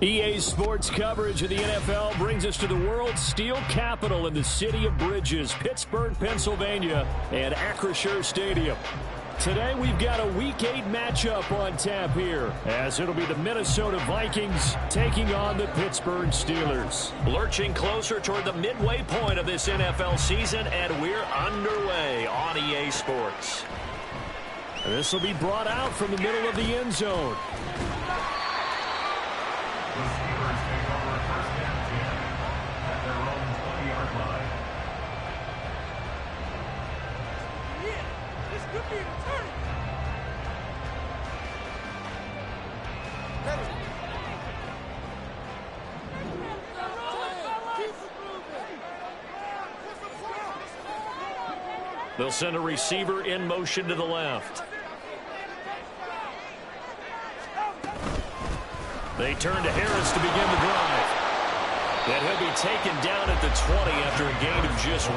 EA Sports coverage of the NFL brings us to the world's steel capital in the city of bridges, Pittsburgh, Pennsylvania, and Acrisure Stadium. Today we've got a Week 8 matchup on tap here, as it'll be the Minnesota Vikings taking on the Pittsburgh Steelers. Lurching closer toward the midway point of this NFL season, and we're underway on EA Sports. This will be brought out from the middle of the end zone. The Steelers take over first and 10 at their own 20-yard line. Yeah, this could be a return. They'll send a receiver in motion to the left. They turn to Harris to begin the drive. And he'll be taken down at the 20 after a gain of just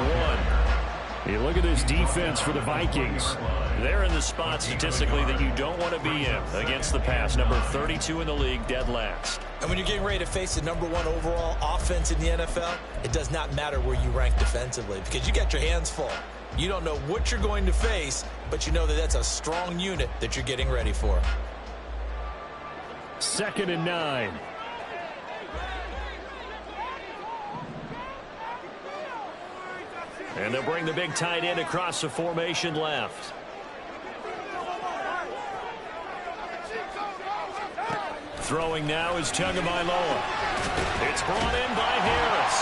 1. You look at this defense for the Vikings. They're in the spot statistically that you don't want to be in against the pass. Number 32 in the league, dead last. And when you're getting ready to face the number 1 overall offense in the NFL, it does not matter where you rank defensively because you got your hands full. You don't know what you're going to face, but you know that that's a strong unit that you're getting ready for. 2nd and 9. And they'll bring the big tight end across the formation left. Throwing now is Tagovailoa. It's brought in by Harris.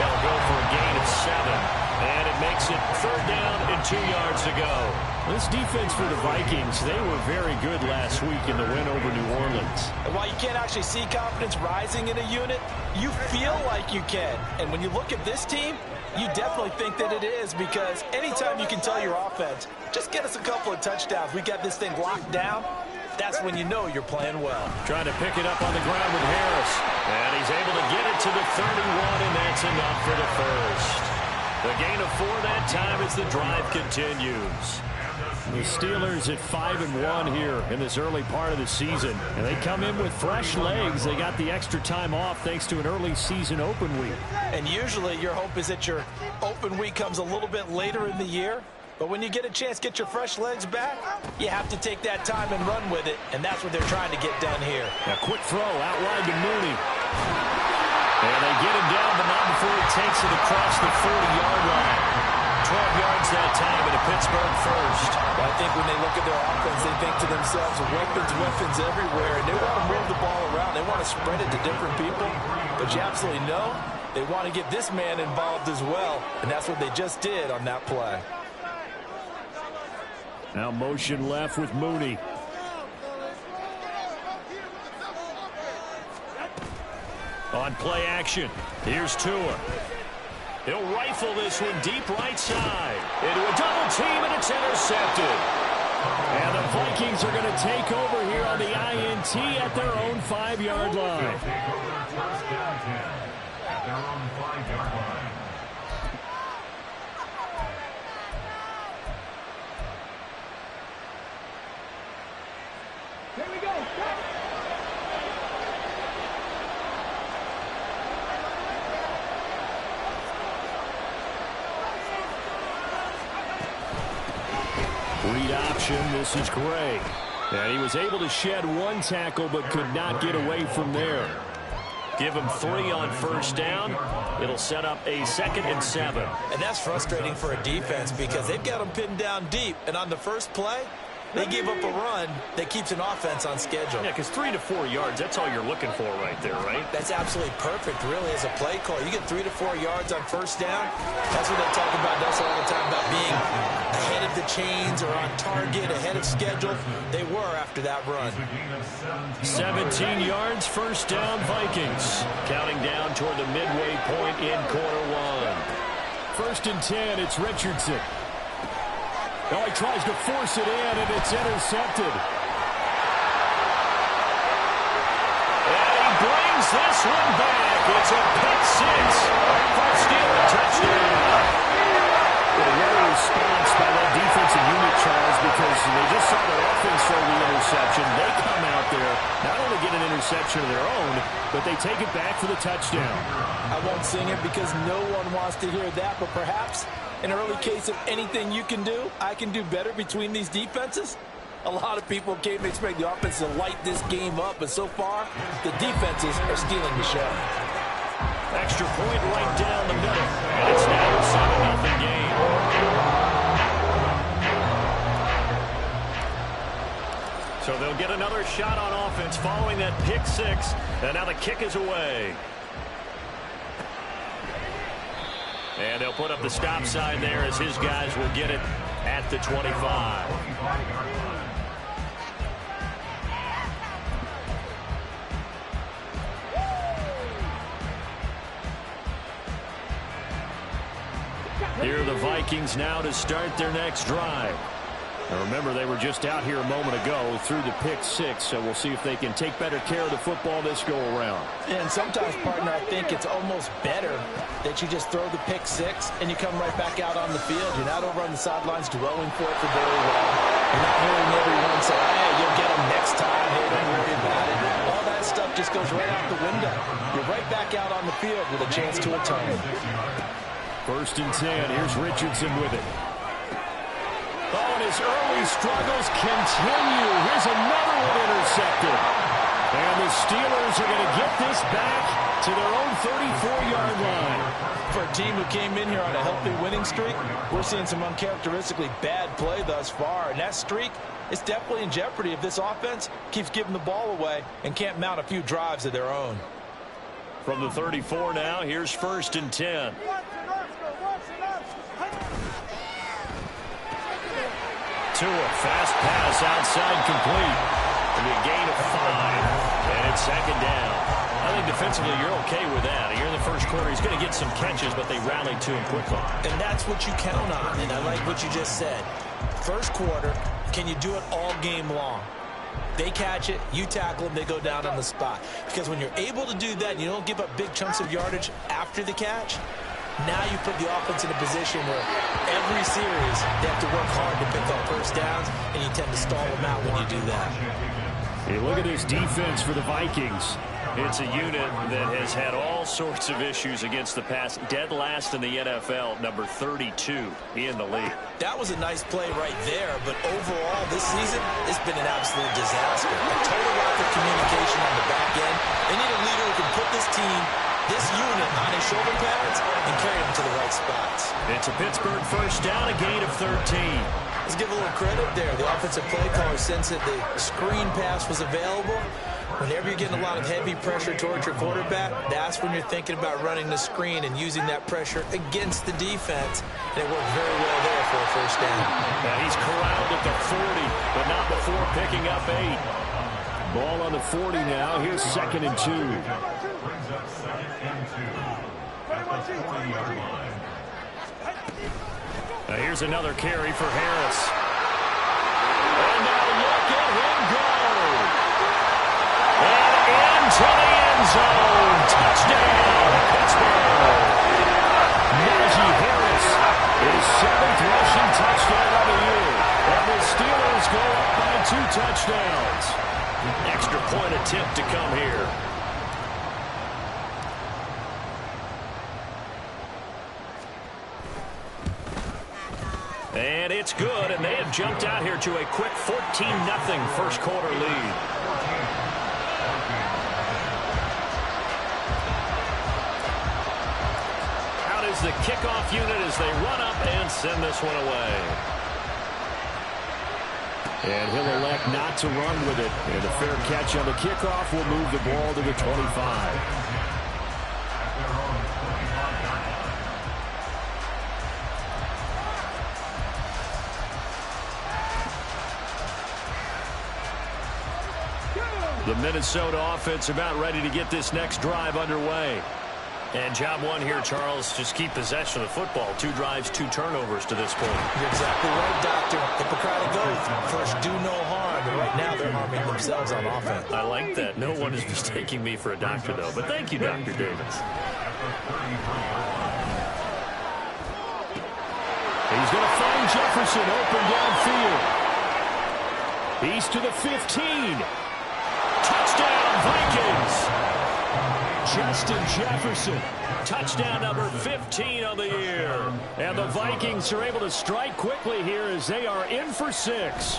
They'll go for a gain of 7. And it makes it 3rd down and 2 yards to go. This defense for the Vikings, they were very good last week in the win over New Orleans. And while you can't actually see confidence rising in a unit, you feel like you can. And when you look at this team, you definitely think that it is because anytime you can tell your offense, just get us a couple of touchdowns, we got this thing locked down, that's when you know you're playing well. Trying to pick it up on the ground with Harris. And he's able to get it to the 31, and that's enough for the first. The gain of 4 that time as the drive continues. The Steelers at 5-1 here in this early part of the season. And they come in with fresh legs. They got the extra time off thanks to an early season open week. And usually your hope is that your open week comes a little bit later in the year. But when you get a chance to get your fresh legs back, you have to take that time and run with it. And that's what they're trying to get done here. A quick throw out wide to Mooney. And they get him down, but not before he takes it across the 40-yard line. 12 yards that time, and a Pittsburgh first. Well, I think when they look at their offense, they think to themselves, weapons everywhere. And they want to move the ball around. They want to spread it to different people. But you absolutely know they want to get this man involved as well. And that's what they just did on that play. Now motion left with Mooney. On play action, here's Tua. He'll rifle this one deep right side. Into a double team, and it's intercepted. And the Vikings are going to take over here on the INT at their own 5-yard line. Take over first and 10 at their own 5-yard line. Here we go. Read option, this is Gray. And he was able to shed 1 tackle but could not get away from there. Give him 3 on first down. It'll set up a 2nd and 7. And that's frustrating for a defense because they've got them pinned down deep. And on the first play, They gave up a run that keeps an offense on schedule. Yeah, because 3 to 4 yards, that's all you're looking for right there, right? That's absolutely perfect, really, as a play call. You get 3 to 4 yards on first down. That's what they talk about us all the time, about being ahead of the chains or on target, ahead of schedule. They were after that run. 17 yards, first down, Vikings. Counting down toward the midway point in quarter one. First and 10, it's Richardson. Oh, he tries to force it in, and it's intercepted. And he brings this one back. It's a pick six. First Steeler touchdown. What a response by that defensive unit, Charles, because they just saw their offense throw the interception. They come out there, not only get an interception of their own, but they take it back for the touchdown. I won't sing it because no one wants to hear that, but perhaps an early case of anything you can do, I can do better between these defenses. A lot of people came to expect the offense to light this game up, but so far, the defenses are stealing the show. Extra point right down the middle, and it's now a 7-0 game. So they'll get another shot on offense following that pick six, and now the kick is away. And they'll put up the stop sign there as his guys will get it at the 25. Here are the Vikings now to start their next drive. Now remember, they were just out here a moment ago through the pick six, so we'll see if they can take better care of the football this go-around. And sometimes, partner, I think it's almost better that you just throw the pick six and you come right back out on the field. You're not over on the sidelines dwelling for it for very long. You're not hearing everyone say, hey, you'll get them next time. Hey, don't worry about it. All that stuff just goes right out the window. You're right back out on the field with a chance to atone. First and 10. Here's Richardson with it. Oh, and his early struggles continue. Here's another one intercepted. And the Steelers are going to get this back to their own 34-yard line. For a team who came in here on a healthy winning streak, we're seeing some uncharacteristically bad play thus far. And that streak is definitely in jeopardy if this offense keeps giving the ball away and can't mount a few drives of their own. From the 34 now, here's first and 10. To a fast pass outside complete. And a gain of 5. And it's second down. I think defensively you're okay with that. Here in the first quarter, he's going to get some catches, but they rallied to him quickly. And that's what you count on, and I like what you just said. First quarter, can you do it all game long? They catch it, you tackle them, they go down on the spot. Because when you're able to do that, you don't give up big chunks of yardage after the catch. Now you put the offense in a position where every series they have to work hard to pick up first downs, and you tend to stall them out when you do that. Hey, look at this defense for the Vikings. It's a unit that has had all sorts of issues against the pass. Dead last in the NFL, number 32 in the league. That was a nice play right there, but overall this season, it's been an absolute disaster. A total lack of communication on the back end. They need a leader who can put this team, this unit, on his shoulder pads and carry them to the right spots. It's a Pittsburgh first down, a gain of 13. Let's give a little credit there. The offensive play caller sensed that the screen pass was available. Whenever you're getting a lot of heavy pressure towards your quarterback, that's when you're thinking about running the screen and using that pressure against the defense. And it worked very well there for a first down. Now he's corralled at the 40, but not before picking up 8. Ball on the 40 now. Here's second and 2. Brings up second and 2 at the 40-yard line. Now here's another carry for Harris. And now look at him go. And into the end zone. Touchdown, Pittsburgh. Najee Harris, his 7th rushing touchdown of the year. And the Steelers go up by 2 touchdowns. Extra point attempt to come here. And it's good, and they have jumped out here to a quick 14-0 first quarter lead. Out is the kickoff unit as they run up and send this one away. And he'll elect not to run with it. And a fair catch on the kickoff will move the ball to the 25. The Minnesota offense about ready to get this next drive underway. And job one here, Charles, just keep possession of the football. 2 drives, 2 turnovers to this point. You're exactly right, Doctor. Hippocratic oath. First, do no harm. And right now, they're harming themselves on offense. I like that. No one is mistaking me for a doctor, though. But thank you, Dr. Davis. He's going to find Jefferson open downfield. He's to the 15. Touchdown, Vikings! Justin Jefferson, touchdown number 15 on the year. And the Vikings are able to strike quickly here as they are in for 6.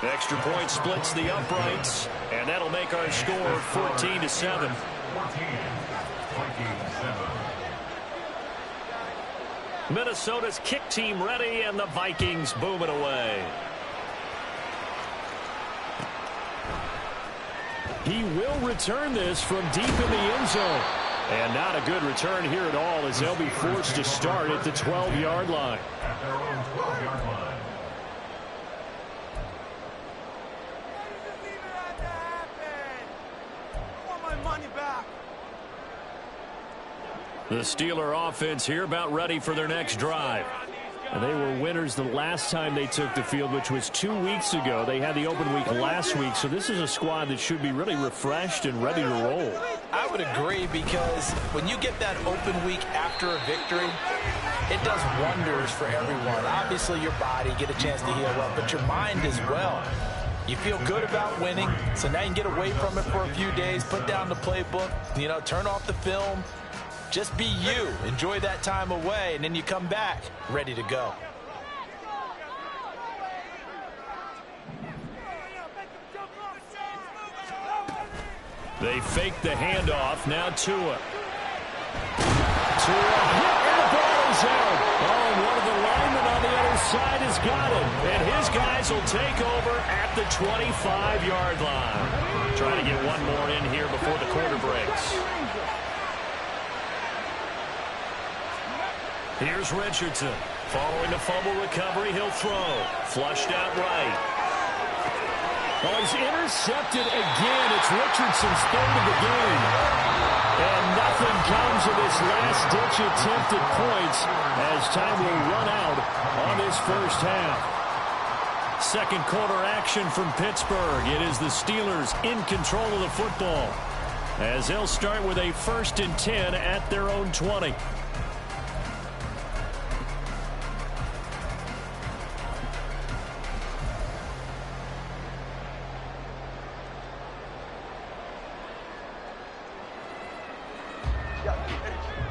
Extra point splits the uprights, and that'll make our score 14-7. Minnesota's kick team ready, and the Vikings boom it away. He will return this from deep in the end zone. And not a good return here at all as they'll be forced to start at the 12-yard line. At their own 12-yard line. I want my money back. The Steeler offense here about ready for their next drive. And they were winners the last time they took the field, which was 2 weeks ago. They had the open week last week, so this is a squad that should be really refreshed and ready to roll. I would agree, because when you get that open week after a victory, it does wonders for everyone. Obviously, your body, get a chance to heal up, but your mind as well. You feel good about winning, so now you can get away from it for a few days, put down the playbook, turn off the film. Just be you. Enjoy that time away, and then you come back ready to go. They fake the handoff. Now Tua. Tua hit, and the ball is out. Oh, and one of the linemen on the other side has got it. And his guys will take over at the 25-yard line. Trying to get one more in here before the quarter breaks. Here's Richardson. Following the fumble recovery, he'll throw. Flushed out right. Oh, he's intercepted again. It's Richardson's 3rd of the game. And nothing comes of this last-ditch attempt at points as time will run out on this first half. Second quarter action from Pittsburgh. It is the Steelers in control of the football as they'll start with a 1st and 10 at their own 20.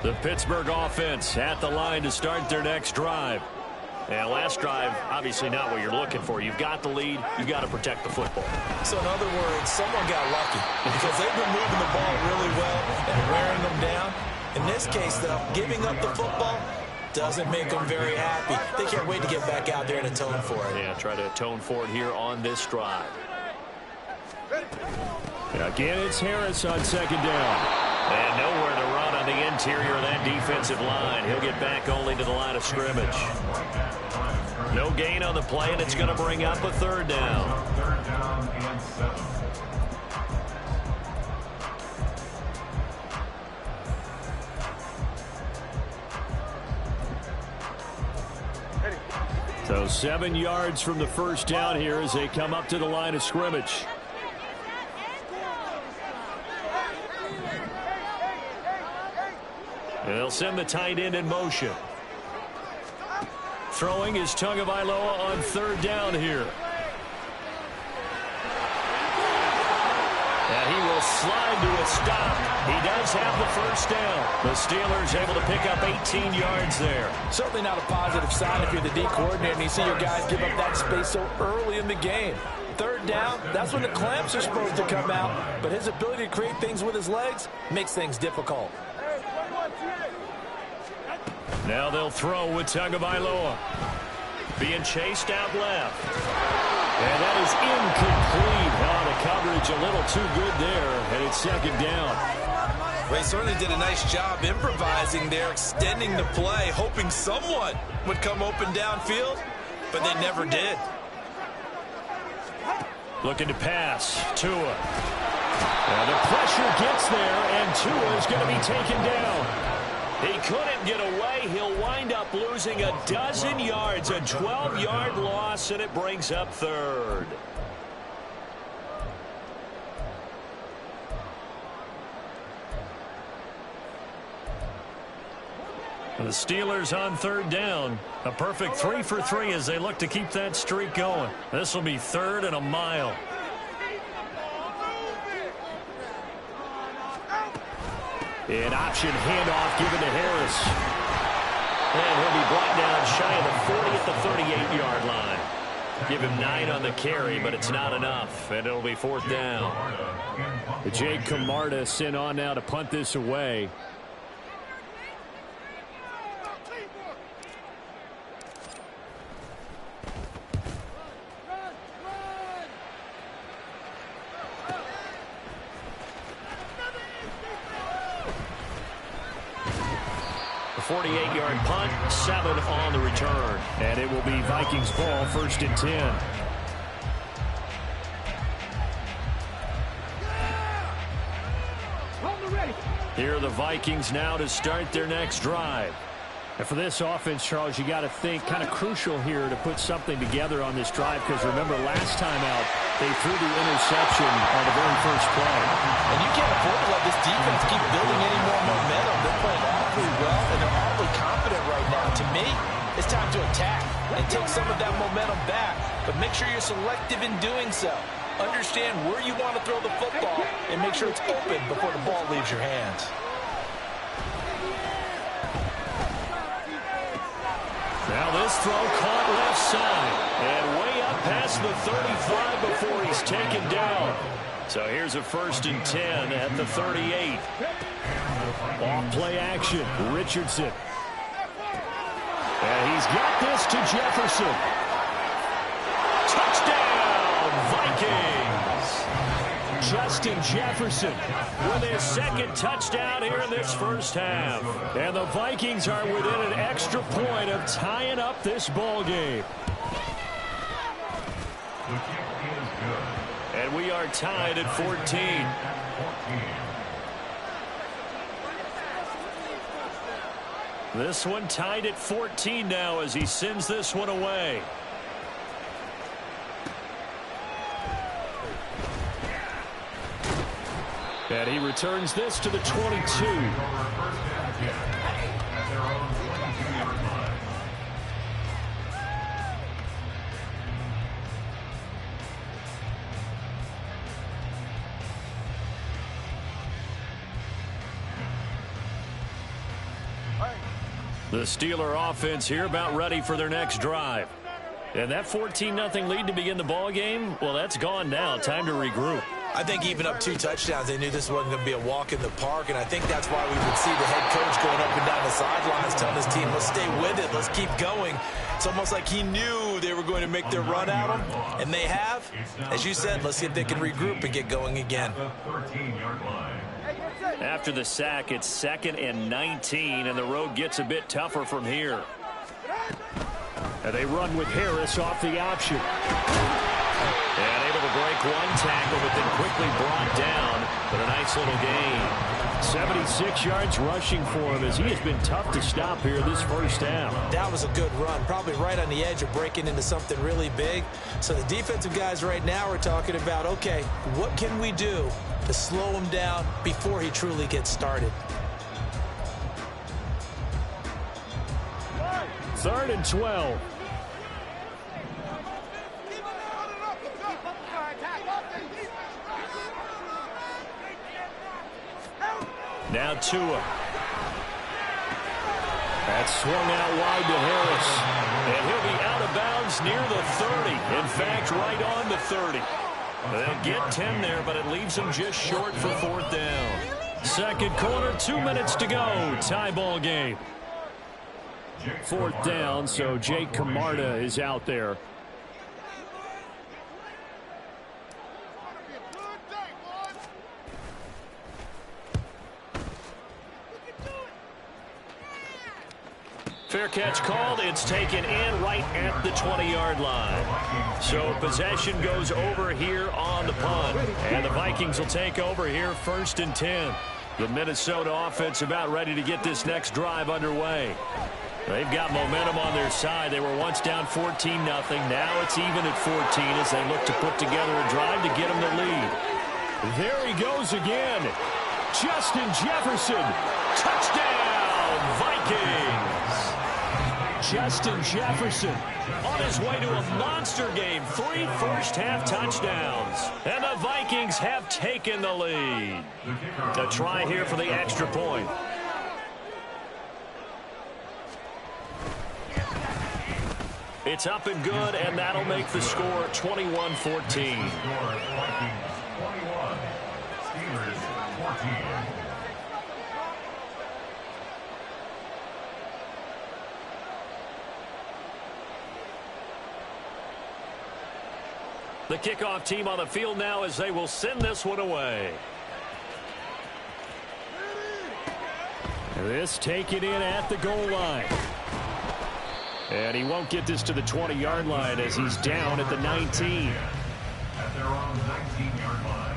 The Pittsburgh offense at the line to start their next drive. And last drive, obviously not what you're looking for. You've got the lead. You've got to protect the football. So in other words, someone got lucky because they've been moving the ball really well and wearing them down. In this case, though, giving up the football doesn't make them very happy. They can't wait to get back out there and atone for it. Yeah, try to atone for it here on this drive. Again, it's Harris on 2nd down. And nowhere to run on the interior of that defensive line. He'll get back only to the line of scrimmage. No gain on the play, and it's going to bring up a 3rd down. 3rd down and 7. So 7 yards from the first down here as they come up to the line of scrimmage. And they'll send the tight end in motion. Throwing is Tagovailoa on 3rd down here. And he will slide to a stop. He does have the first down. The Steelers able to pick up 18 yards there. Certainly not a positive sign if you're the D coordinator and you see your guys give up that space so early in the game. 3rd down, that's when the clamps are supposed to come out. But his ability to create things with his legs makes things difficult. Now they'll throw with Tagovailoa. being chased out left. And that is incomplete. Oh, the coverage a little too good there, and it's second down. Well, he certainly did a nice job improvising there, extending the play, hoping someone would come open downfield, but they never did. Looking to pass. Tua. And the pressure gets there, and Tua is going to be taken down. He couldn't get away. He'll wind up losing a dozen yards, a 12-yard loss, and it brings up third. The Steelers on third down. A perfect 3 for 3 as they look to keep that streak going. This will be third and a mile. An option handoff given to Harris. And he'll be brought down shy of the 40 at the 38-yard line. Give him 9 on the carry, but it's not enough, and it'll be fourth down. Jake Camarda sent on now to punt this away. A 48-yard punt, 7 on the return. And it will be Vikings ball, first and 10. Here are the Vikings now to start their next drive. And for this offense, Charles, you got to think kind of crucial here to put something together on this drive, because remember last time out they threw the interception on the very first play. And you can't afford to let this defense keep building any more momentum. They're playing awfully well, and they're awfully confident right now. To me, it's time to attack and take some of that momentum back, but make sure you're selective in doing so. Understand where you want to throw the football and make sure it's open before the ball leaves your hands. Now this throw caught left side and way up past the 35 before he's taken down. So here's a first and 10 at the 38. Off play action, Richardson. And he's got this to Jefferson. Touchdown, Vikings! Justin Jefferson with his second touchdown here in this first half. And the Vikings are within an extra point of tying up this ball game. And we are tied at 14. This one tied at 14 now as he sends this one away. And he returns this to the 22. The Steeler offense here about ready for their next drive. And that 14-0 lead to begin the ball game, well, that's gone now. Time to regroup. I think even up 2 touchdowns, they knew this wasn't going to be a walk in the park, and I think that's why we would see the head coach going up and down the sidelines telling his team, let's stay with it, let's keep going. It's almost like he knew they were going to make their run at him, and they have. As you said, let's see if they can regroup and get going again. After the sack, it's 2nd and 19, and the road gets a bit tougher from here. And they run with Harris off the option. And able to break one tackle, but then quickly brought down. But a nice little gain. 76 yards rushing for him as he has been tough to stop here this first half. That was a good run, probably right on the edge of breaking into something really big. So the defensive guys right now are talking about, okay, what can we do to slow him down before he truly gets started? 3rd and 12. Now Tua. That's swung out wide to Harris. And he'll be out of bounds near the 30. In fact, right on the 30. They'll get 10 there, but it leaves them just short for 4th down. Second quarter, 2 minutes to go. Tie ball game. 4th down, so Jake Camarda is out there. Fair catch called. It's taken in right at the 20-yard line. So possession goes over here on the punt. And the Vikings will take over here 1st and 10. The Minnesota offense about ready to get this next drive underway. They've got momentum on their side. They were once down 14-0. Now it's even at 14 as they look to put together a drive to get them the lead. There he goes again. Justin Jefferson. Touchdown, Vikings. Justin Jefferson on his way to a monster game. 3 first-half touchdowns. And the Vikings have taken the lead. A try here for the extra point. It's up and good, and that'll make the score 21-14. Steelers 14. The kickoff team on the field now as they will send this one away. This taken in at the goal line. And he won't get this to the 20-yard line as he's down at the 19. At their own 19-yard line.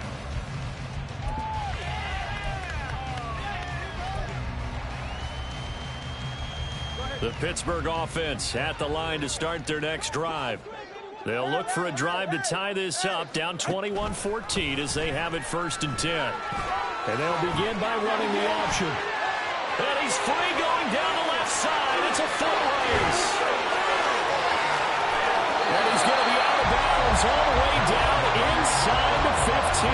The Pittsburgh offense at the line to start their next drive. They'll look for a drive to tie this up, down 21-14 as they have it 1st and 10. And they'll begin by running the option. And he's free going down the left side. It's a full race. And he's going to be out of bounds all the way down inside the 15.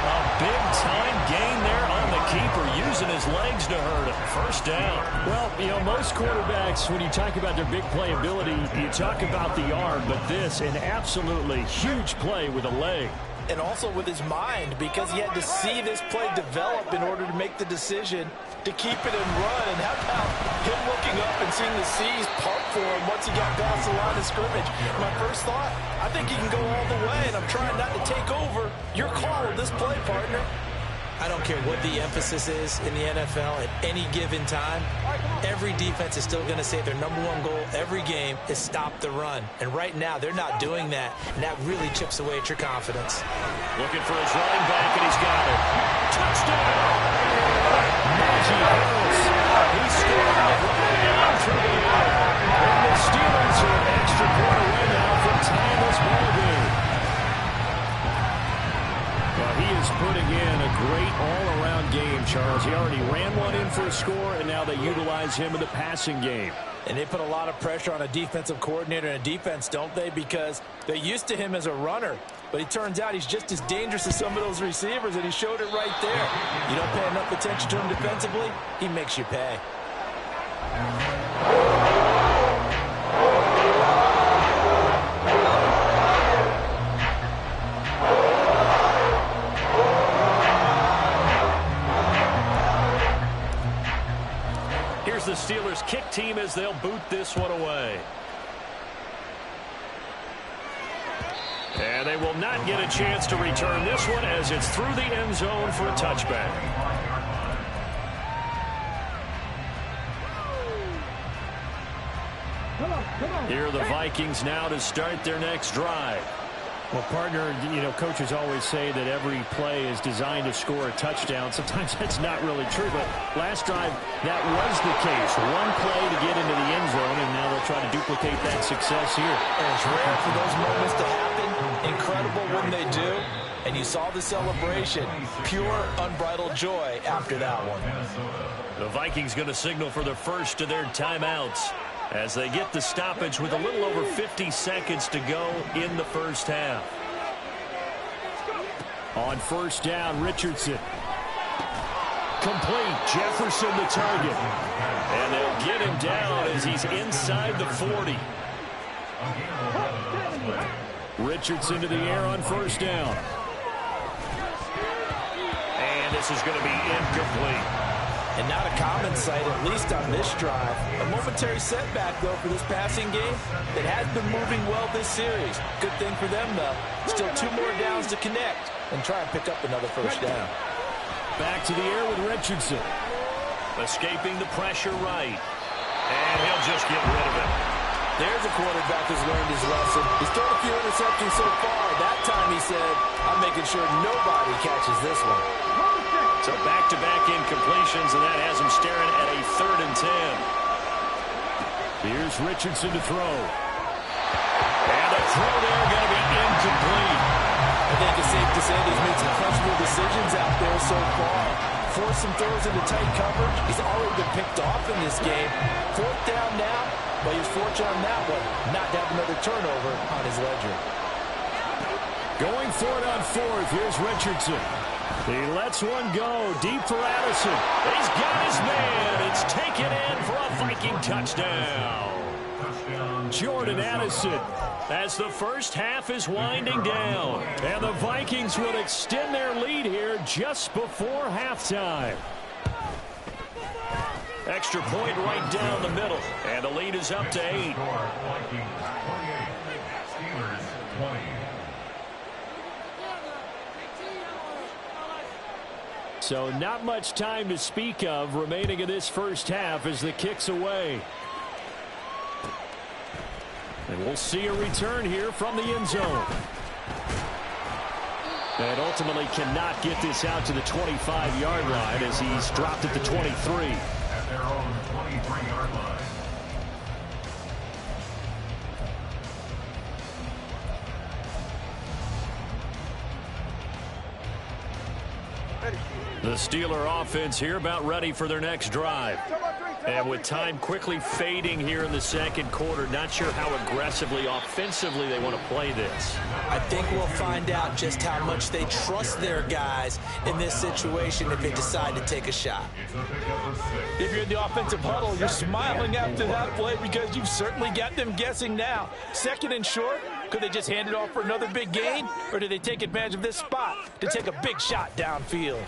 A big-time gain there on the keeper, using his legs to hurt him. 1st down. Well, you know, most quarterbacks, when you talk about their big playability, you talk about the arm, but this, an absolutely huge play with a leg. And also with his mind, because he had to see this play develop in order to make the decision to keep it and run. And how about him looking up and seeing the seas part for him once he got past the line of scrimmage? My first thought, I think he can go all the way, and I'm trying not to take over. Your call with this play, partner. I don't care what the emphasis is in the NFL at any given time. Every defense is still going to say their #1 goal every game is stop the run. And right now, they're not doing that, and that really chips away at your confidence. Looking for his running back, and he's got it. Touchdown! Najee Harris. He scored it right down through the air. And the Steelers are an extra point away now from tying this ball game. Well, he is putting in a great all-around game, Charles. He already ran one in for a score, and now they utilize him in the passing game. And they put a lot of pressure on a defensive coordinator and a defense, don't they? Because they're used to him as a runner. But it turns out he's just as dangerous as some of those receivers, and he showed it right there. You don't pay enough attention to him defensively, he makes you pay. Here's the Steelers kick team as they'll boot this one away. And they will not get a chance to return this one as it's through the end zone for a touchback. Here are the Vikings now to start their next drive. Well, partner, you know, coaches always say that every play is designed to score a touchdown. Sometimes that's not really true, but last drive, that was the case. One play to get into the end zone, and now they'll try to duplicate that success here. And it's rare for those moments to happen. Incredible when they do. And you saw the celebration. Pure, unbridled joy after that one. The Vikings going to signal for the first of their timeouts as they get the stoppage with a little over 50 seconds to go in the first half. On 1st down, Richardson. Complete. Jefferson the target. And they'll get him down as he's inside the 40. Richardson to the air on 1st down. And this is going to be incomplete. And not a common sight, at least on this drive. A momentary setback, though, for this passing game. It has been moving well this series. Good thing for them, though. Still 2 more downs to connect and try and pick up another first down. Back to the air with Richardson. Escaping the pressure right. And he'll just get rid of it. There's a quarterback who's learned his lesson. He's thrown a few interceptions so far. That time he said, I'm making sure nobody catches this one. So back-to-back incompletions, and that has him staring at a 3rd and 10. Here's Richardson to throw. And the throw there going to be incomplete. I think it's safe to say that he's made some questionable decisions out there so far. Forced some throws into tight coverage. He's already been picked off in this game. 4th down now, but he was fortunate on that one not to have another turnover on his ledger. Going for it on 4th. Here's Richardson. He lets one go deep for Addison. He's got his man. It's taken in for a Viking touchdown. Jordan Addison, as the first half is winding down. And the Vikings would extend their lead here just before halftime. Extra point right down the middle. And the lead is up to 8. Vikings 28, Steelers 20. So not much time to speak of remaining in this first half as the kick's away. And we'll see a return here from the end zone. And ultimately cannot get this out to the 25-yard line as he's dropped at the 23. At their own 23-yard line. The Steeler offense here about ready for their next drive. And with time quickly fading here in the second quarter, not sure how aggressively, offensively they want to play this. I think we'll find out just how much they trust their guys in this situation if they decide to take a shot. If you're in the offensive huddle, you're smiling after that play because you've certainly got them guessing now. 2nd and short, could they just hand it off for another big gain? Or do they take advantage of this spot to take a big shot downfield?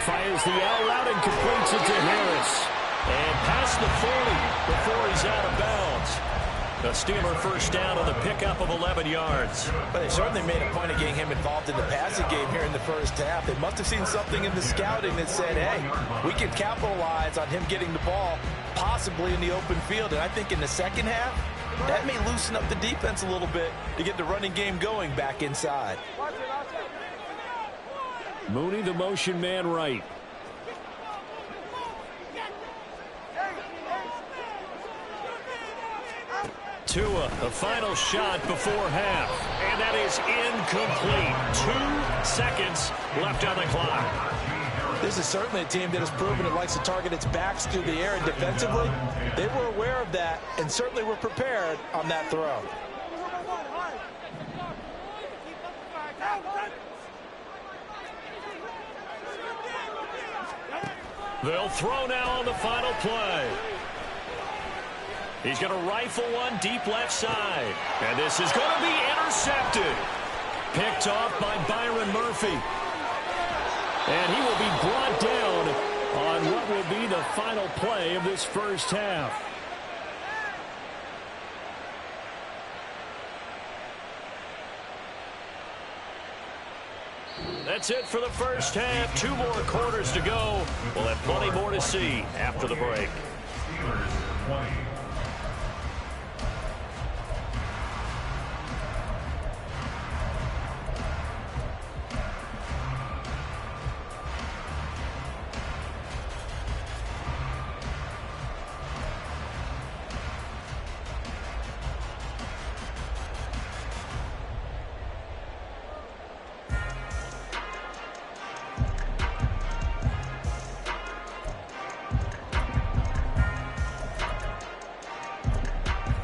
Fires the out route and completes it to Harris. And past the 40 before he's out of bounds. The Steeler first down on the pickup of 11 yards. But they certainly made a point of getting him involved in the passing game here in the first half. They must have seen something in the scouting that said, hey, we can capitalize on him getting the ball, possibly in the open field. And I think in the second half, that may loosen up the defense a little bit to get the running game going back inside. Mooney, the motion man right. Tua, the final shot before half. And that is incomplete. 2 seconds left on the clock. This is certainly a team that has proven it likes to target its backs through the air, and defensively, they were aware of that and certainly were prepared on that throw. They'll throw now on the final play. He's going to rifle one deep left side. And this is going to be intercepted. Picked off by Byron Murphy. And he will be brought down on what will be the final play of this first half. That's it for the first half. 2 more quarters to go. We'll have plenty more to see after the break. Steelers 20.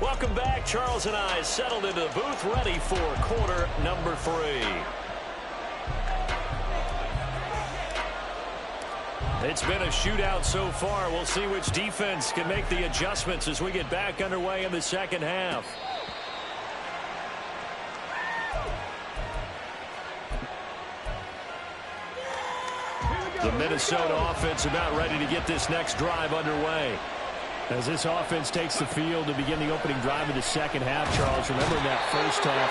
Welcome back. Charles and I settled into the booth, ready for quarter number 3. It's been a shootout so far. We'll see which defense can make the adjustments as we get back underway in the second half. Here we The Minnesota offense about ready to get this next drive underway. As this offense takes the field to begin the opening drive of the second half, Charles, remember in that first half,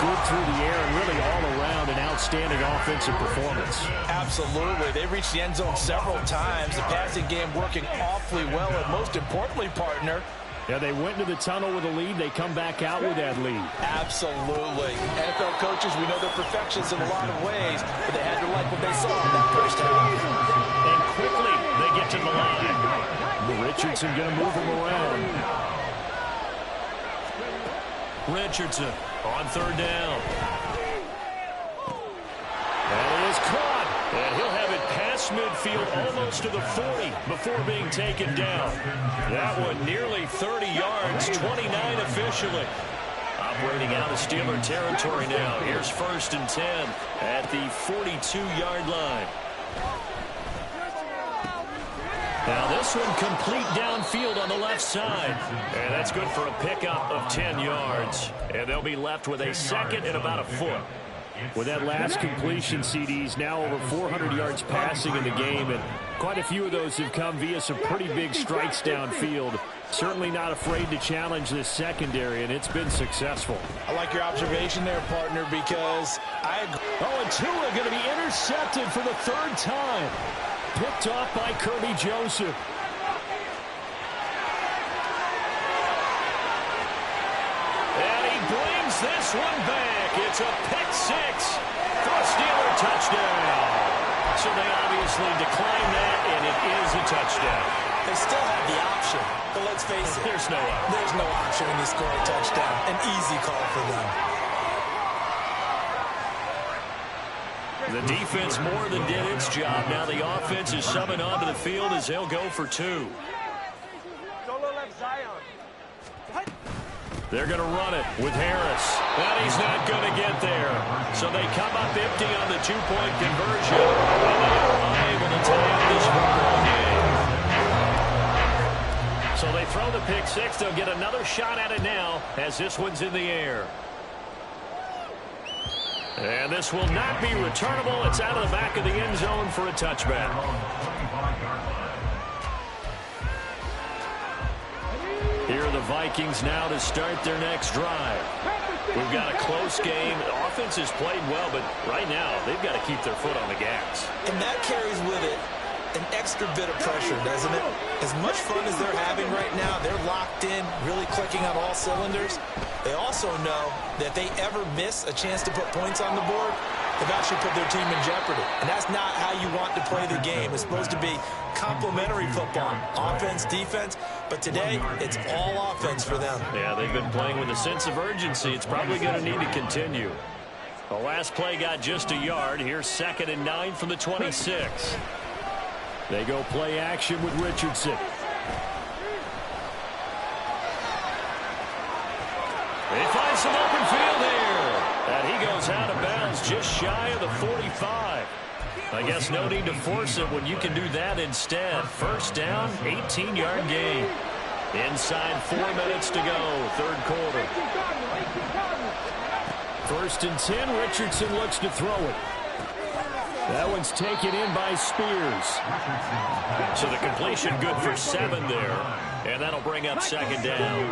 good through the air and really all around an outstanding offensive performance. Absolutely. They reached the end zone several times. The passing game working awfully well, and most importantly, partner, yeah, they went into the tunnel with a lead. They come back out with that lead. Absolutely. NFL coaches, we know they're perfectionists in a lot of ways, but they had to like what they saw in that first half. And quickly, they get to the line. Richardson going to move him around. Richardson on third down. And it is caught. And he'll have it past midfield almost to the 40 before being taken down. That one nearly 30 yards, 29 officially. Operating out of Steeler territory now. Here's 1st and 10 at the 42-yard line. Now this one complete downfield on the left side. And that's good for a pickup of 10 yards. And they'll be left with a second and about a foot. With that last completion, CDs now over 400 yards passing in the game. And quite a few of those have come via some pretty big strikes downfield. Certainly not afraid to challenge this secondary, and it's been successful. I like your observation there, partner, because I agree. Oh, and Tua going to be intercepted for the 3rd time. Picked off by Kirby Joseph. And he brings this one back. It's a pick 6 for a Steeler touchdown. So they obviously decline that, and it is a touchdown. They still have the option, but let's face it. There's no option. There's no option when you score a touchdown. An easy call for them. The defense more than did its job. Now the offense is summoned onto the field as they'll go for 2. They're going to run it with Harris. And he's not going to get there. So they come up empty on the 2-point conversion. And they are unable to tie up this football game. So they throw the pick 6. They'll get another shot at it now as this one's in the air. And this will not be returnable. It's out of the back of the end zone for a touchback. Here are the Vikings now to start their next drive. We've got a close game. The offense has played well, but right now they've got to keep their foot on the gas. And that carries with it an extra bit of pressure, doesn't it? As much fun as they're having right now, they're locked in, really clicking on all cylinders. They also know that if they ever miss a chance to put points on the board, they've actually put their team in jeopardy. And that's not how you want to play the game. It's supposed to be complementary football, offense, defense. But today, it's all offense for them. Yeah, they've been playing with a sense of urgency. It's probably going to need to continue. The last play got just a yard. Here's 2nd and 9 from the 26. They go play action with Richardson. They find some open field here. And he goes out of bounds just shy of the 45. I guess no need to force it when you can do that instead. 1st down, 18-yard gain. Inside 4 minutes to go, 3rd quarter. 1st and 10, Richardson looks to throw it. That one's taken in by Spears. So the completion good for 7 there. And that'll bring up 2nd down.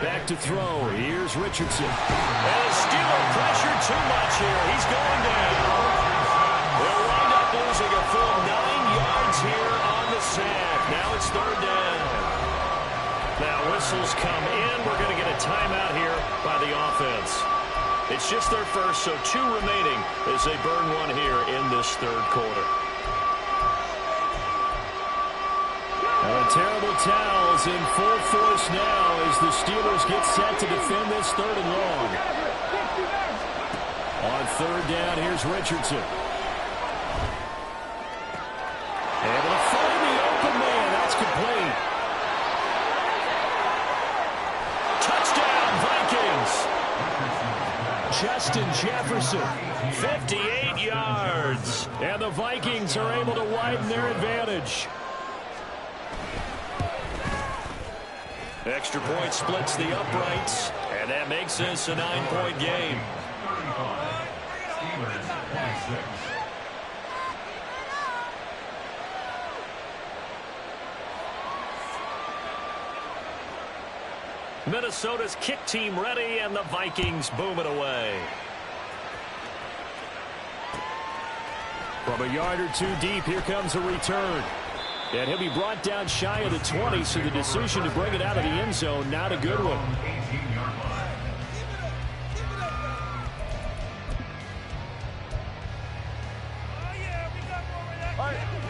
Back to throw. Here's Richardson. And Steeler pressure too much here. He's going down. They'll wind up losing a full 9 yards here on the sack. Now it's 3rd down. Now whistles come in. We're going to get a timeout here by the offense. It's just their first, so 2 remaining as they burn one here in this 3rd quarter. And terrible towels in full force now as the Steelers get set to defend this 3rd and long. On 3rd down, here's Richardson. Able to find the open man. That's complete. Touchdown, Vikings. Justin Jefferson, 58 yards. And the Vikings are able to widen their advantage. Extra point splits the uprights, and that makes this a 9-point game. Minnesota's kick team ready, and the Vikings boom it away. From a yard or two deep, here comes a return. And he'll be brought down shy of the 20, so the decision to bring it out of the end zone, not a good one.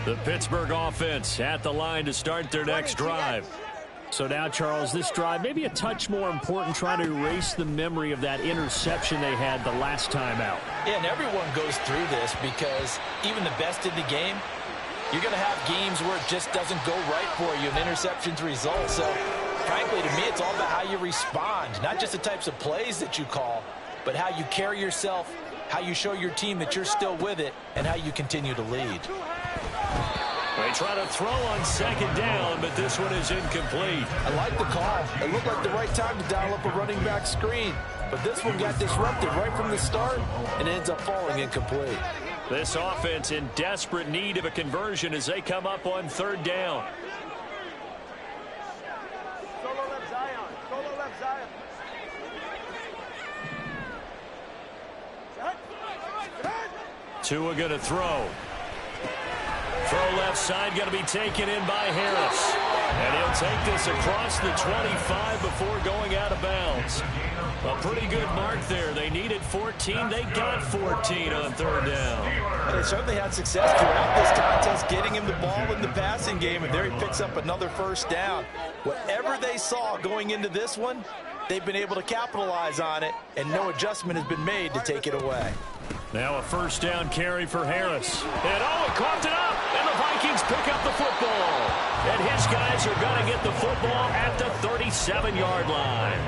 The Pittsburgh offense at the line to start their next drive. So now, Charles, this drive maybe a touch more important, trying to erase the memory of that interception they had the last time out. Yeah, and everyone goes through this because even the best in the game, you're going to have games where it just doesn't go right for you, and interceptions result. So, frankly, to me, it's all about how you respond, not just the types of plays that you call, but how you carry yourself, how you show your team that you're still with it, and how you continue to lead. They try to throw on second down, but this one is incomplete. I like the call. It looked like the right time to dial up a running back screen, but this one got disrupted right from the start, and it ends up falling incomplete. This offense in desperate need of a conversion as they come up on third down. Solo left Zion. Solo left Zion. Tua going to throw. Throw left side, going to be taken in by Harris. And he'll take this across the 25 before going out of bounds. A pretty good mark there. They needed 14. They got 14 on third down. And they certainly had success throughout this contest getting him the ball in the passing game, and there he picks up another first down. Whatever they saw going into this one, they've been able to capitalize on it, and no adjustment has been made to take it away. Now a first down carry for Harris. And he caught it up, and the Vikings pick up the football. And his guys are going to get the football at the 37-yard line.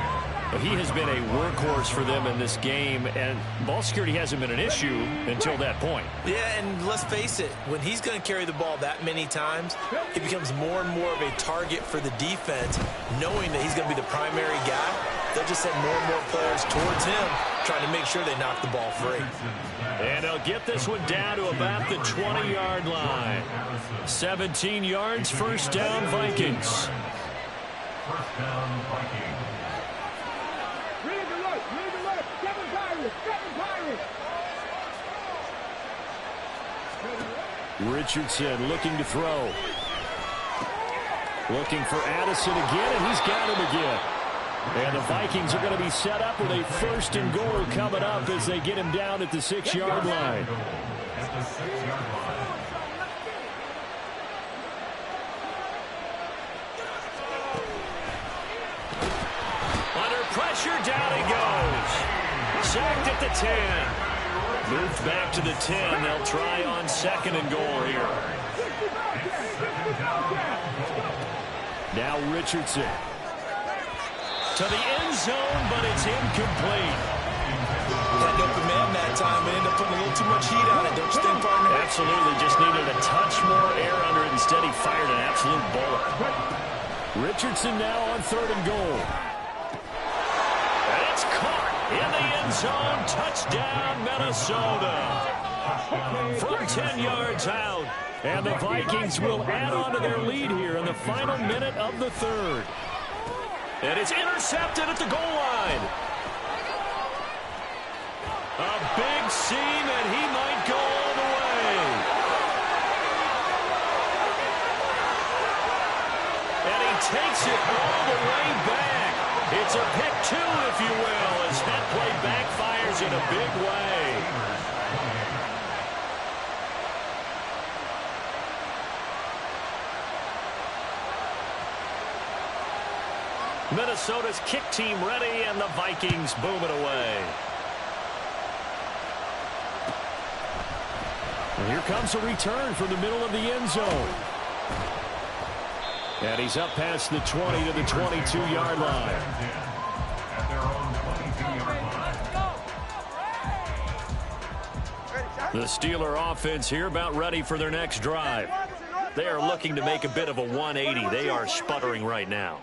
He has been a workhorse for them in this game, and ball security hasn't been an issue until that point. Yeah, and let's face it, when he's going to carry the ball that many times, he becomes more and more of a target for the defense, knowing that he's going to be the primary guy. They'll just send more and more players towards him, trying to make sure they knock the ball free. And they'll get this one down to about the 20-yard line. 17 yards, first down, Vikings. First down, Vikings. Richardson looking to throw. Looking for Addison again, and he's got him again. And the Vikings are going to be set up with a first and goal coming up as they get him down at the 6-yard line. At the 6-yard line. Under pressure, down he goes. Sacked at the 10. Moved back to the 10. They'll try on second and goal here. Now Richardson. To the end zone, but it's incomplete. Had an open man that time and ended up putting a little too much heat on it, don't you think, partner? Absolutely. Just needed a touch more air under it. Instead, he fired an absolute bullet. Richardson now on third and goal. And it's caught in the end zone. Touchdown, Minnesota. From 10 yards out. And the Vikings will add on to their lead here in the final minute of the third. And it's intercepted at the goal line. A big seam, and he might go all the way. And he takes it all the way back. It's a pick two, if you will, as that play backfires in a big way. Minnesota's kick team ready, and the Vikings boom it away. And here comes a return from the middle of the end zone. And he's up past the 20 to the 22-yard line. At their own 22-yard line. The Steeler offense here about ready for their next drive. They are looking to make a bit of a 180. They are sputtering right now.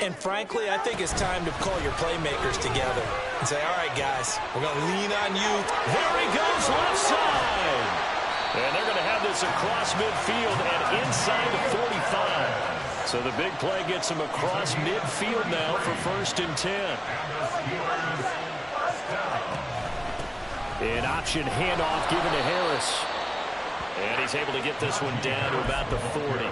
And frankly, I think it's time to call your playmakers together and say, all right, guys, we're going to lean on you. There he goes, left side. And they're going to have this across midfield and inside the 45. So the big play gets him across midfield now for 1st and 10. An option handoff given to Harris. And he's able to get this one down to about the 40.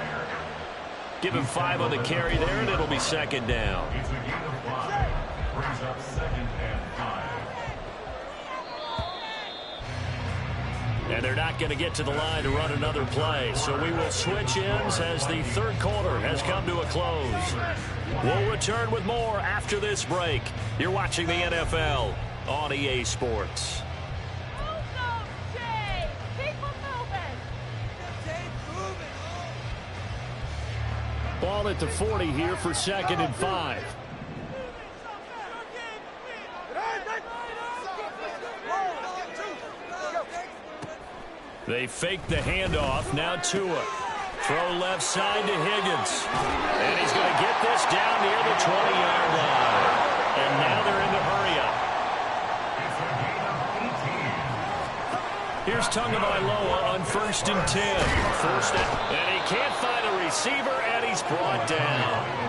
Give him 5 on the carry there, and it'll be 2nd down. It's a gain of 5. Brings up 2nd and 5. And they're not going to get to the line to run another play. So we will switch ends as the 3rd quarter has come to a close. We'll return with more after this break. You're watching the NFL on EA Sports. Ball at the 40 here for 2nd and 5. They fake the handoff. Now Tua. Throw left side to Higgins. And he's going to get this down near the 20-yard line. And now they're in the hurry-up. Here's Tagovailoa on 1st and 10. Forced it. And he can't find a receiver, and he's brought down.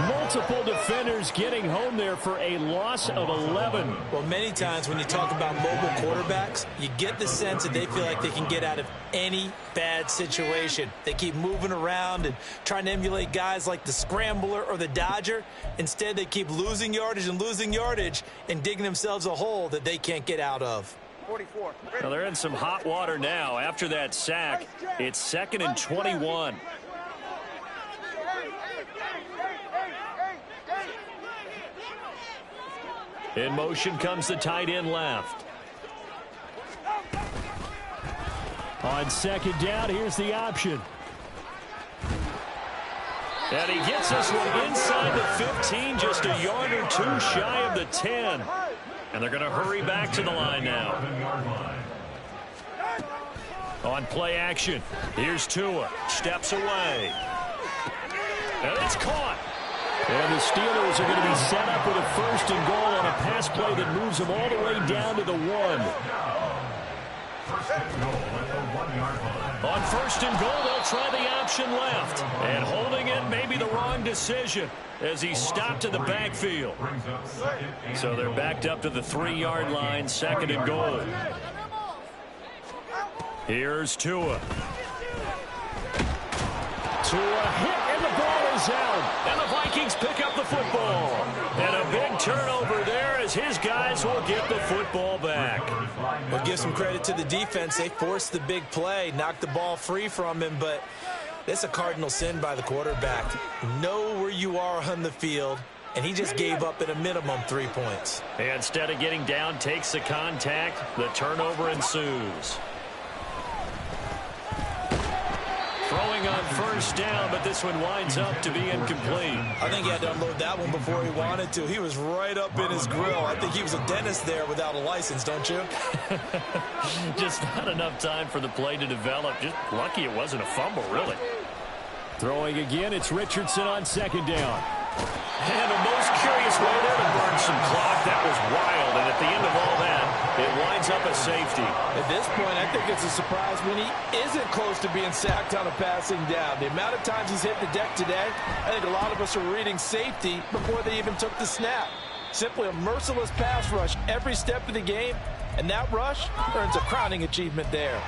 Multiple defenders getting home there for a loss of 11. Well, many times when you talk about mobile quarterbacks, you get the sense that they feel like they can get out of any bad situation. They keep moving around and trying to emulate guys like the Scrambler or the Dodger. Instead, they keep losing yardage and digging themselves a hole that they can't get out of. 44. Well, they're in some hot water now. After that sack, it's 2nd and 21. In motion comes the tight end left. On 2nd down, here's the option. And he gets this one inside the 15, just a yard or 2 shy of the 10. And they're going to hurry back to the line now. On play action, here's Tua. Steps away. And it's caught. And the Steelers are going to be set up with a 1st and goal on a pass play that moves them all the way down to the 1. On 1st and goal, they'll try the option left. And holding it may be the wrong decision as he stopped in the backfield. So they're backed up to the 3-yard line, 2nd and goal. Here's Tua. Tua hit, and the ball is out. And the Vikings pick up the football. And a big turnover there as his guys will get the football back. Well, give some credit to the defense. They forced the big play, knocked the ball free from him, but it's a cardinal sin by the quarterback. Know where you are on the field, and he just gave up at a minimum 3 points. And instead of getting down, takes the contact. The turnover ensues. Throwing on 1st down, but this one winds up to be incomplete. I think he had to unload that one before he wanted to. He was right up in his grill. I think he was a dentist there without a license, don't you? Just not enough time for the play to develop. Just lucky it wasn't a fumble, really. Throwing again, it's Richardson on 2nd down. And the most curious way there to burn some clock. That was wild, and at the end of all that, it winds up a safety. At this point, I think it's a surprise when he isn't close to being sacked on a passing down. The amount of times he's hit the deck today, I think a lot of us are reading safety before they even took the snap. Simply a merciless pass rush every step of the game, and that rush earns a crowning achievement there.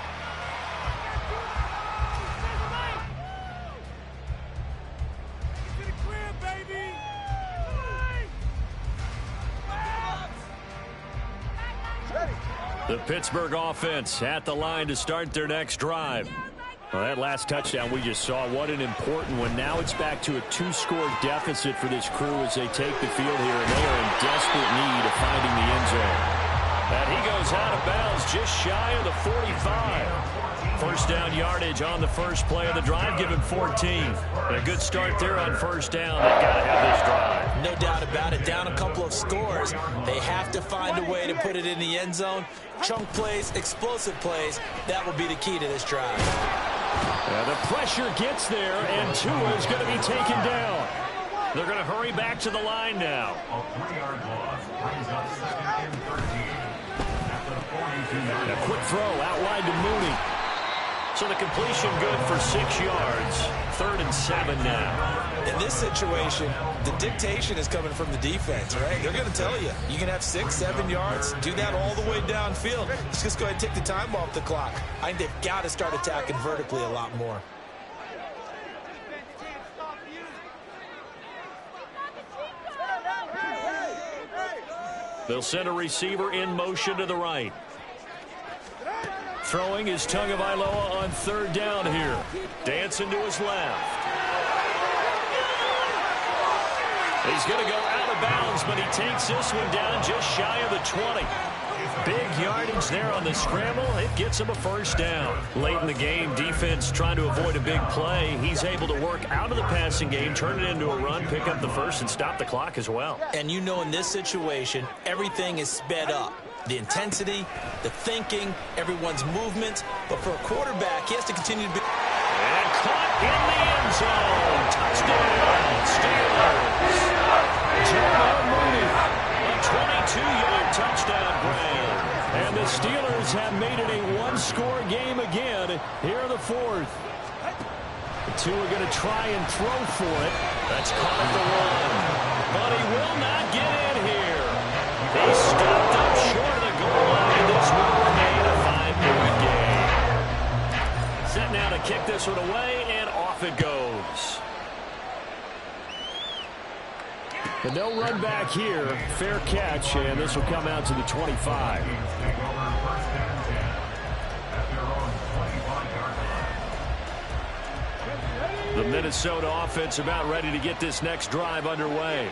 The Pittsburgh offense at the line to start their next drive. Well, that last touchdown we just saw, what an important one. Now it's back to a 2-score deficit for this crew as they take the field here, and they are in desperate need of finding the end zone. And he goes out of bounds just shy of the 45. 1st down yardage on the first play of the drive, give him 14. And a good start there on 1st down. They've got to have this drive. No doubt about it. Down a couple of scores. They have to find a way to put it in the end zone. Chunk plays, explosive plays. That will be the key to this drive. The pressure gets there, and Tua is going to be taken down. They're going to hurry back to the line now. A 3-yard loss brings up 2nd and 13. At the 42. A quick throw out wide to Mooney. So the completion good for 6 yards. 3rd and 7 now. In this situation, the dictation is coming from the defense, right? They're going to tell you, you can have 6, 7 yards, do that all the way downfield. Let's just go ahead and take the time off the clock. I think they've got to start attacking vertically a lot more. They'll send a receiver in motion to the right. Throwing is Tagovailoa on 3rd down here. Dancing to his left. He's going to go out of bounds, but he takes this one down just shy of the 20. Big yardage there on the scramble. It gets him a 1st down. Late in the game, defense trying to avoid a big play. He's able to work out of the passing game, turn it into a run, pick up the 1st, and stop the clock as well. And you know in this situation, everything is sped up. The intensity, the thinking, everyone's movement. But for a quarterback, he has to continue to be... And caught in the end zone. Touchdown, Steelers. D4L Min, a 22-yard touchdown grab. And the Steelers have made it a 1-score game again here in the 4th. The 2 are going to try and throw for it. That's caught at the 1. But he will not get in here. He stopped up short of the goal line. This will remain a 5-point game. Set now to kick this one away, and off it goes. And they'll run back here. Fair catch, and this will come out to the 25. The Minnesota offense about ready to get this next drive underway.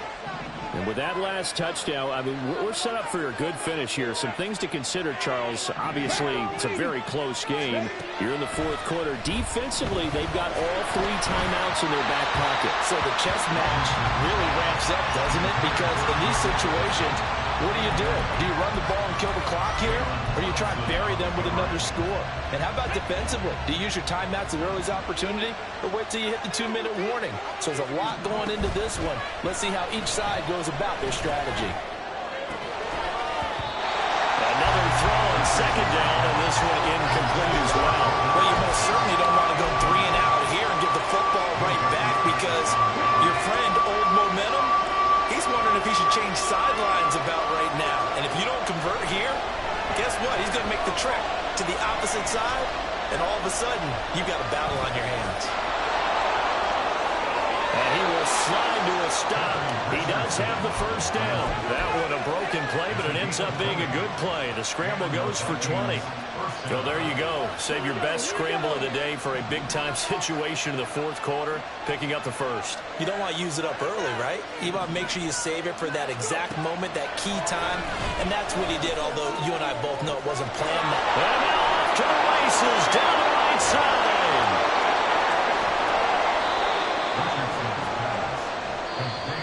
And with that last touchdown, I mean, we're set up for a good finish here. Some things to consider, Charles. Obviously, it's a very close game. You're in the 4th quarter. Defensively, they've got all 3 timeouts in their back pocket. So the chess match really ramps up, doesn't it? Because in these situations, what do? Do you run the ball and kill the clock here? Or do you try and bury them with another score? And how about defensively? Do you use your timeouts at earliest opportunity? Or wait till you hit the 2-minute warning? So there's a lot going into this one. Let's see how each side goes about their strategy. Another throw on 2nd down, and this one incomplete as well. Well, you most certainly don't want to go 3 and out here and give the football right back because your friend, Old Momentum, he's wondering if he should change sidelines about right now. And if you don't convert here, guess what? He's going to make the trek to the opposite side, and all of a sudden, you've got a battle on your hands. And he will slide to a stop. He does have the 1st down. That one a broken play, but it ends up being a good play. The scramble goes for 20. Well, there you go. Save your best scramble of the day for a big-time situation in the 4th quarter, picking up the 1st. You don't want to use it up early, right? You want to make sure you save it for that exact moment, that key time, and that's what he did, although you and I both know it wasn't planned. And now off to the races, down the right side.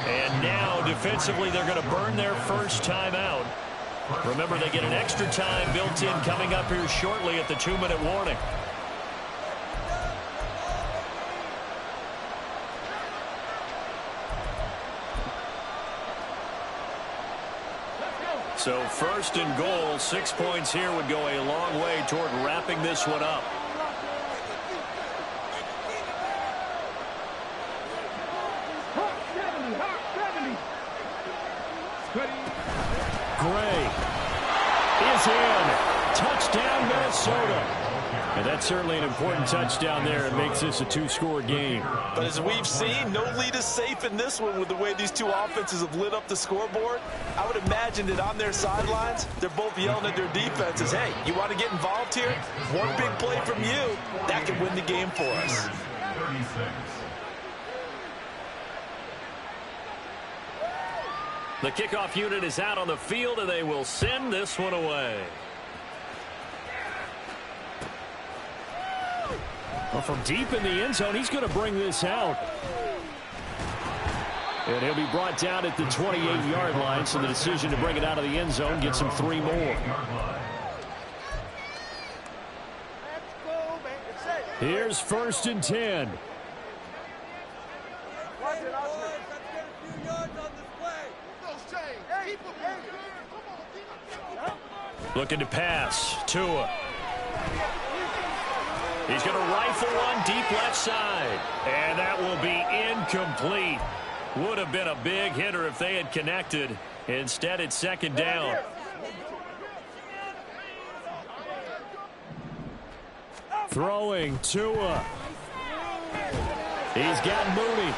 And now, defensively, they're going to burn their 1st timeout. Remember, they get an extra time built in coming up here shortly at the 2-minute warning. So 1st and goal, 6 points here would go a long way toward wrapping this one up. Gray is in. Touchdown, Minnesota. And that's certainly an important touchdown there. It makes this a 2-score game. But as we've seen, no lead is safe in this one with the way these 2 offenses have lit up the scoreboard. I would imagine that on their sidelines, they're both yelling at their defenses, hey, you want to get involved here? One big play from you, that can win the game for us. 36. The kickoff unit is out on the field, and they will send this one away. Well, from deep in the end zone, he's going to bring this out. And he'll be brought down at the 28-yard line, so the decision to bring it out of the end zone gets him 3 more. Here's 1st and 10. Looking to pass. Tua. He's going to rifle one deep left side. And that will be incomplete. Would have been a big hitter if they had connected. Instead, it's second down. Throwing Tua. He's got Mooney.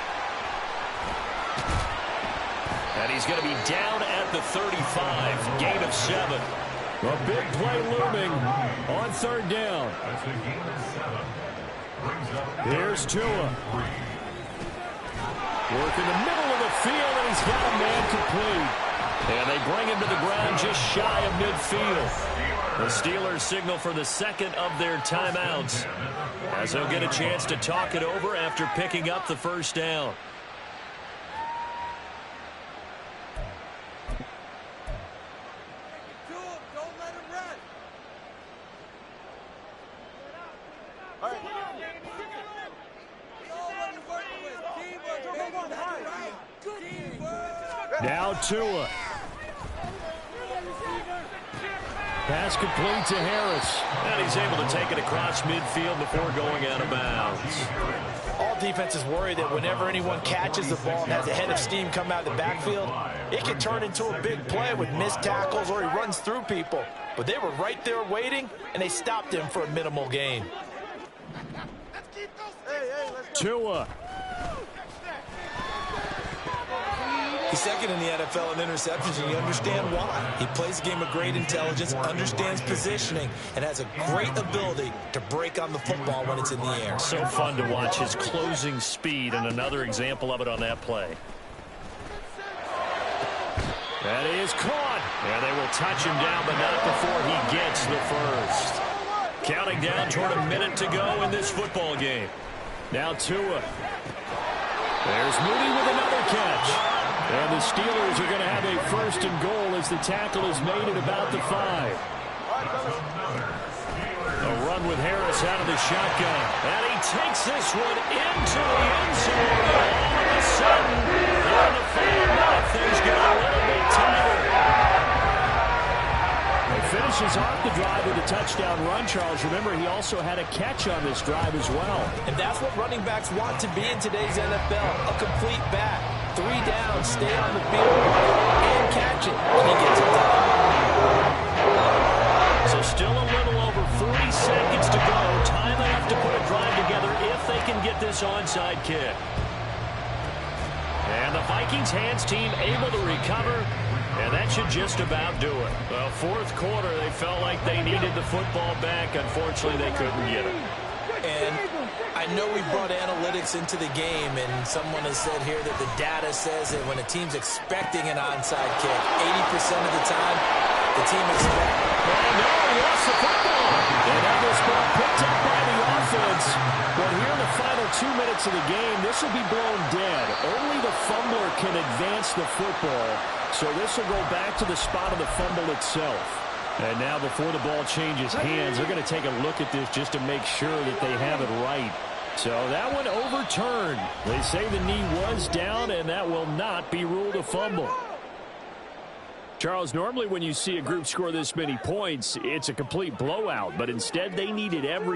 And he's going to be down at the 35. Gain of 7. A big play looming on third down. Here's Tua. Working the middle of the field, and he's got a man complete. And they bring him to the ground just shy of midfield. The Steelers signal for the second of their timeouts, as they'll get a chance to talk it over after picking up the first down. Now Tua. Pass complete to Harris. And he's able to take it across midfield before going out of bounds. All defenses worry that whenever anyone catches the ball and has a head of steam come out of the backfield, it can turn into a big play with missed tackles or he runs through people. But they were right there waiting, and they stopped him for a minimal gain. Tua. He's second in the NFL in interceptions, and you understand why. He plays a game of great intelligence, understands positioning, and has a great ability to break on the football when it's in the air. So fun to watch his closing speed, and another example of it on that play. That is caught. And they will touch him down, but not before he gets the first. Counting down toward a minute to go in this football game. Now Tua. There's Mooney with another catch. And the Steelers are going to have a first and goal as the tackle is made at about the 5. A run with Harris out of the shotgun. And he takes this one into the end zone. All of a sudden, on the final minute, things get a little bit tighter. He finishes off the drive with a touchdown run, Charles. Remember, he also had a catch on this drive as well. And that's what running backs want to be in today's NFL, a complete back. 3 down, stay on the field, and catch it when he gets it done. So still a little over 40 seconds to go. Time enough to put a drive together if they can get this onside kick. And the Vikings hands team able to recover, and that should just about do it. Well, fourth quarter, they felt like they needed the football back. Unfortunately, they couldn't get it. And I know we brought analytics into the game, and someone has said here that the data says that when a team's expecting an onside kick, 80% of the time, the team expects. And no, he lost the football. And that was ball picked up by the offense. But here in the final 2 minutes of the game, this will be blown dead. Only the fumbler can advance the football. So this will go back to the spot of the fumble itself. And now before the ball changes hands, they're going to take a look at this just to make sure that they have it right. So that one overturned. They say the knee was down, and that will not be ruled a fumble. Charles, normally when you see a group score this many points, it's a complete blowout. But instead, they needed every